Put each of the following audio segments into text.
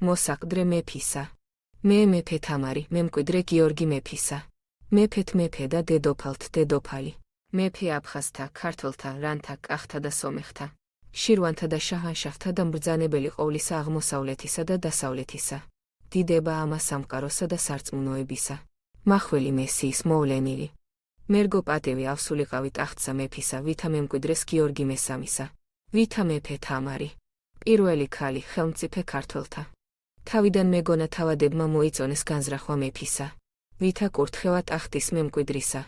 მოსაყდრე მეფისა. მე მეფე თამარი, მემკვიდრე გიორგი მეფისა. მეფეთ მეფე და დედოფალთ დედოფალი. მეფე აფხაზთა, ქართველთა, რანთა, კახთა და სომეხთა. შირვანთა და შაჰანშაჰთა და მბრძანებელი ყოვლისა აღმოსავლეთისა და დასავლეთისა. დიდება ამა სამყაროსა და სარწმუნოებისა. მახველი მესიის მოვლენილი. მერგო პატევი ავსულიყავი ტახტსა მეფისა, ვითა მემკვიდრეს გიორგი მესამისა. ვითა მეფე თამარი. პირველი ქალი ხელმწიფე ქართველთა. თავიდან მეგონა თავადებმა მოიწონეს განზრახვა მეფისა. ვითა კურთხევა ტახტის მემკვიდრისა.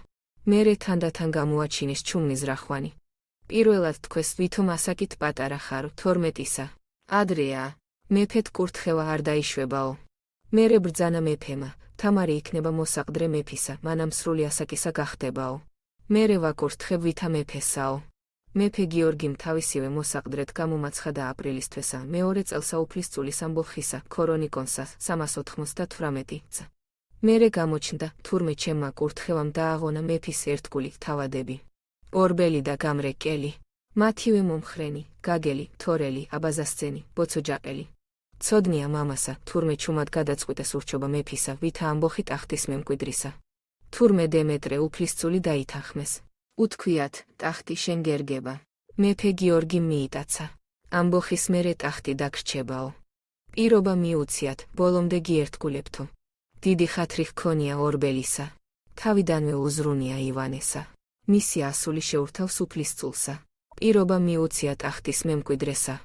მერე თანდათან გამოაჩინეს ჩუმნის რახვანი. პირველად თქვეს ვითომ ასაკით პატარა ხარ 12-ისა. ადრეა. მეფეთ კურთხევა არ დაიშვებაო. მერე ბრძანა მეფემა, თამარი იქნება მოსაყდრე მეფისა, მანამ სრული ასაკისა გახდებაო. მერე ვაკურთხებ ვითა მეფესაო. მეფე გიორგიმ თავისივე მოსაყდრედ გამომაცხადა აპრილის თვესა, მეორე წელსა უფლისწულის ამბოხისა, ქორონიკონსა 398 წ. მერე გამოჩნდა, თურმე ჩემმა კურთხევამ დააღონა მეფის ერთგული თავადები. ორბელი და გამრეკელი. მათივე მომხრენი, გაგელი, თორელი, აბაზასცენი, ბოცოჯაყელი. ცოდნია მამასა, თურმე ჩუმად გადაწყვიტეს ურჩობა მეფისა, ვითა ამბოხი ტახტის მემკვიდრისა. თურმე დემეტრე უფლისწული დაითანხმეს. უთქვიათ, ტახტი შენ გერგება. მეფე გიორგი მიიტაცა. ამბოხის მერე ტახტი დაგრჩებაო. პირობა მიუციათ, ბოლომდე გიერთგულებთო. დიდი ხათრი ჰქონია ორბელისა. თავიდანვე უზრუნია ივანესა. მისი ასული შეურთავს უფლისწულსა. პირობა მიუცია ტახტის მემკვიდრესა.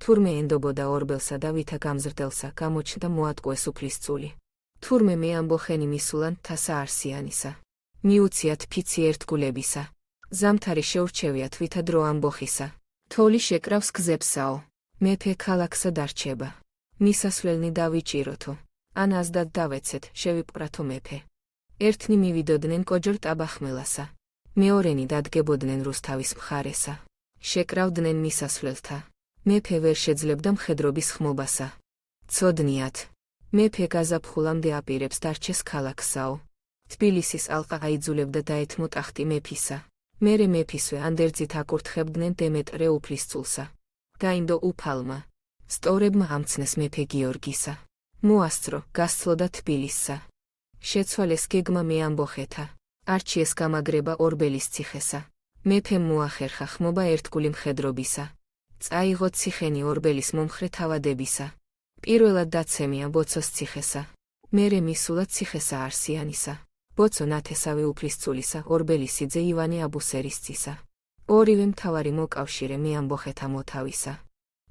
თურმე ენდობოდა ორბელსა და ვითა გამზრდელსა, გამოჩნდა მოატყუეს უფლისწული. თურმე მე ამბოხენი მისულან თასა არსიანისა. მიუციათ ფიცი ერთგულებისა. ზამთარი შეურჩევიათ ვითა დრო ამბოხისა. თოვლი შეკრავს გზებსაო. მეფე ქალაქსა დარჩება. მისასვლელნი დავიჭიროთო. ან აზდად დავეცეთ, შევიპყრათო მეფე. ერთნი მივიდოდნენ კოჯორ ტაბახმელასა. მეორენი დადგებოდნენ რუსთავის მხარესა. შეკრავდნენ მისასვლელთა. მეფე ვერ შეძლებდა მხედრობის ხმობასა. ცოდნიათ. მეფე გაზაფხულამდე აპირებს დარჩეს ქალაქსაო. თბილისის ალყა აიძულებდა დაეთმო ტახტი მეფისა. მერე მეფისვე ანდერძით აკურთხებდნენ დემეტრე უფლისწულსა. გაინდო უფალმა. სწორებმა ამცნეს მეფე გიორგისა. მოასწრო, გასცლოდა თბილისსა. შეცვალეს გეგმა მეამბოხეთა. არჩიეს გამაგრება ორბელის ციხესა. მეფემ მოახერხა ხმობა ერთგული მხედრობისა. წაიღო ციხენი ორბელის მომხრე თავადებისა. პირველად დაცემია ბოცოს ციხესა. მერე მისულა ციხესა არსიანისა. ბოცო ნათესავი უფლისწულისა, ორბელისიძე ივანე აბუსერისცისა. ორივე მთავარი მოკავშირე მეამბოხეთა მოთავისა.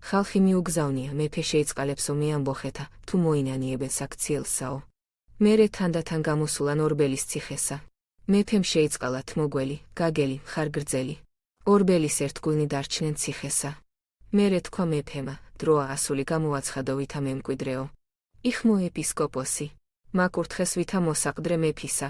ხალხი მიუგზავნია, მეფე შეიწყალებსო მეამბოხეთა, თუ მოინანიებენ საქციელსაო. მერე თანდათან გამოსულან ორბელის ციხესა. მეფემ შეიწყალა თმოგველი, გაგელი, ხარგრძელი. ორბელის ერთგულნი დარჩნენ ციხესა. მერე თქვა მეფემა, დროა ასული გამოაცხადო ვითა მემკვიდრეო. იხმო ეპისკოპოსი. მაკურთხეს ვითა მოსაყდრე მეფისა.